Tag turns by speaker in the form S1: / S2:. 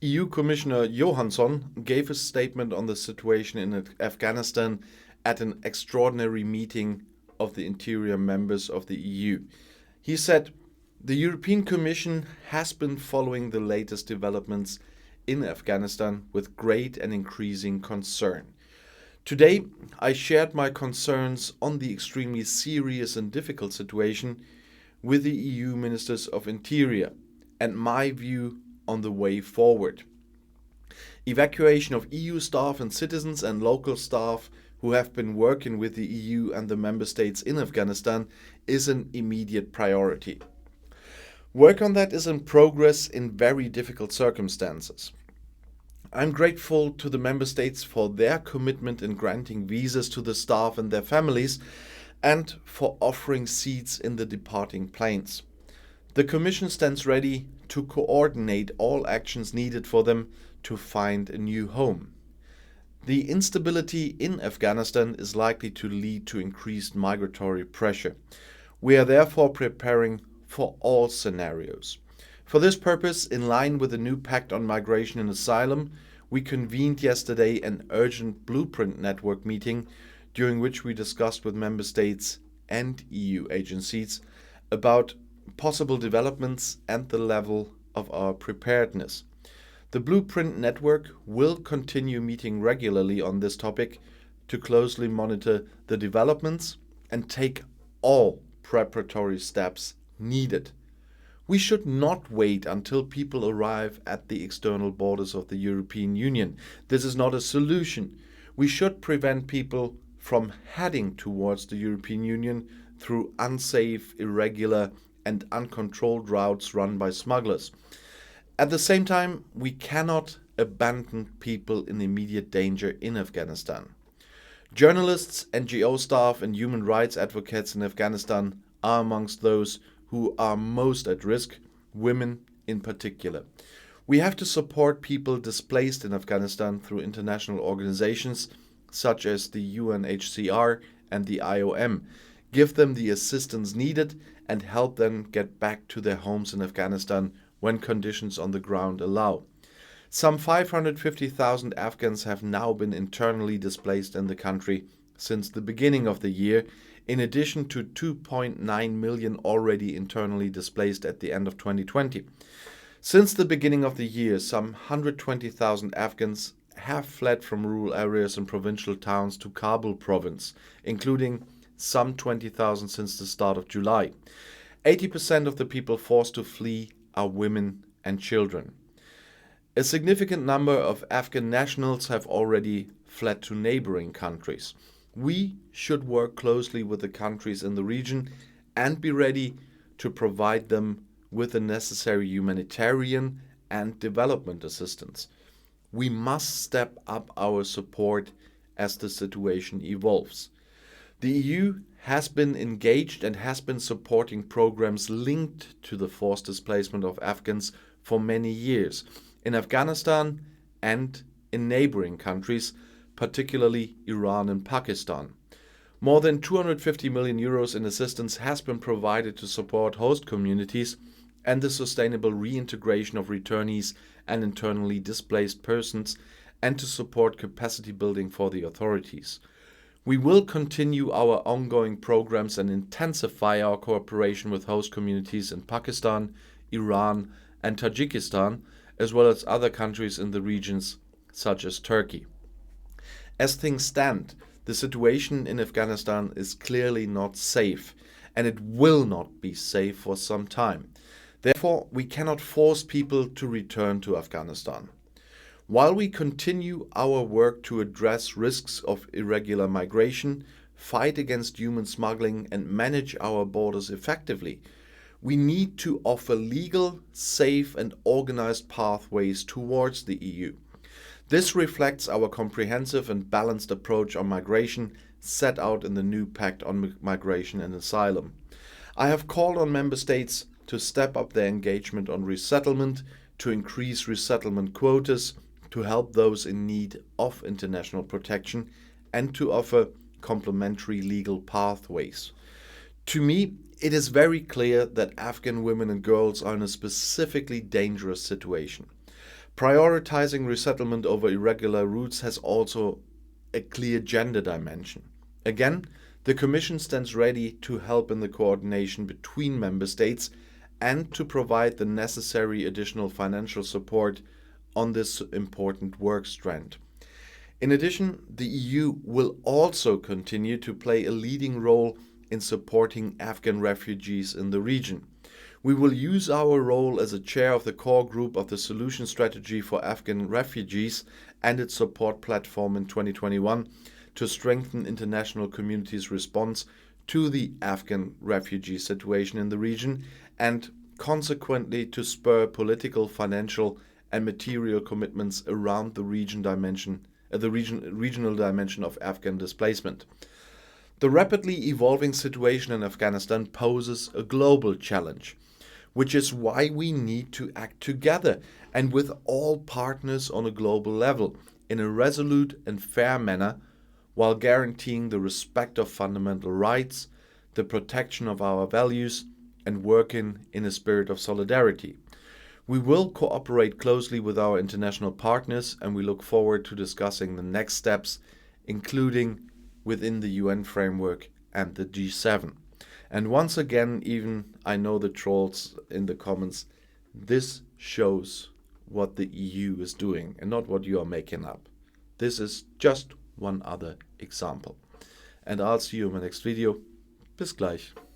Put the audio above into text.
S1: EU Commissioner Johansson gave a statement on the situation in Afghanistan at an extraordinary meeting of the interior members of the EU. He said, "The European Commission has been following the latest developments in Afghanistan with great and increasing concern. Today, I shared my concerns on the extremely serious and difficult situation with the EU Ministers of Interior and my view on the way forward. Evacuation of EU staff and citizens and local staff who have been working with the EU and the member states in Afghanistan is an immediate priority. Work on that is in progress in very difficult circumstances. I'm grateful to the member states for their commitment in granting visas to the staff and their families and for offering seats in the departing planes. The Commission stands ready to coordinate all actions needed for them to find a new home. The instability in Afghanistan is likely to lead to increased migratory pressure. We are therefore preparing for all scenarios. For this purpose, in line with the new Pact on Migration and Asylum, we convened yesterday an urgent blueprint network meeting during which we discussed with member states and EU agencies about possible developments and the level of our preparedness. The Blueprint Network will continue meeting regularly on this topic to closely monitor the developments and take all preparatory steps needed. We should not wait until people arrive at the external borders of the European Union. This is not a solution. We should prevent people from heading towards the European Union through unsafe, irregular, and uncontrolled routes run by smugglers. At the same time, we cannot abandon people in immediate danger in Afghanistan. Journalists, NGO staff, and human rights advocates in Afghanistan are amongst those who are most at risk, women in particular. We have to support people displaced in Afghanistan through international organizations such as the UNHCR and the IOM, give them the assistance needed and help them get back to their homes in Afghanistan when conditions on the ground allow. Some 550,000 Afghans have now been internally displaced in the country since the beginning of the year, in addition to 2.9 million already internally displaced at the end of 2020. Since the beginning of the year, some 120,000 Afghans have fled from rural areas and provincial towns to Kabul province, including some 20,000 since the start of July. 80% of the people forced to flee are women and children. A significant number of Afghan nationals have already fled to neighboring countries. We should work closely with the countries in the region and be ready to provide them with the necessary humanitarian and development assistance. We must step up our support as the situation evolves. The EU has been engaged and has been supporting programs linked to the forced displacement of Afghans for many years in Afghanistan and in neighboring countries, particularly Iran and Pakistan. More than 250 million euros in assistance has been provided to support host communities and the sustainable reintegration of returnees and internally displaced persons, and to support capacity building for the authorities. We will continue our ongoing programs and intensify our cooperation with host communities in Pakistan, Iran, and Tajikistan, as well as other countries in the regions such as Turkey. As things stand, the situation in Afghanistan is clearly not safe, and it will not be safe for some time. Therefore, we cannot force people to return to Afghanistan. While we continue our work to address risks of irregular migration, fight against human smuggling, and manage our borders effectively, we need to offer legal, safe, and organized pathways towards the EU. This reflects our comprehensive and balanced approach on migration set out in the new Pact on Migration and Asylum. I have called on member states to step up their engagement on resettlement, to increase resettlement quotas, to help those in need of international protection, and to offer complementary legal pathways. To me, it is very clear that Afghan women and girls are in a specifically dangerous situation. Prioritizing resettlement over irregular routes has also a clear gender dimension. Again, the Commission stands ready to help in the coordination between member states and to provide the necessary additional financial support on this important work strand. In addition, the EU will also continue to play a leading role in supporting Afghan refugees in the region. We will use our role as a chair of the core group of the Solution Strategy for Afghan Refugees and its support platform in 2021 to strengthen international community's response to the Afghan refugee situation in the region and consequently to spur political, financial and material commitments around the regional dimension of Afghan displacement. The rapidly evolving situation in Afghanistan poses a global challenge, which is why we need to act together and with all partners on a global level in a resolute and fair manner while guaranteeing the respect of fundamental rights, the protection of our values, and working in a spirit of solidarity. We will cooperate closely with our international partners and we look forward to discussing the next steps, including within the UN framework and the G7. And once again, even I know the trolls in the comments, this shows what the EU is doing and not what you are making up. This is just one other example. And I'll see you in my next video. Bis gleich.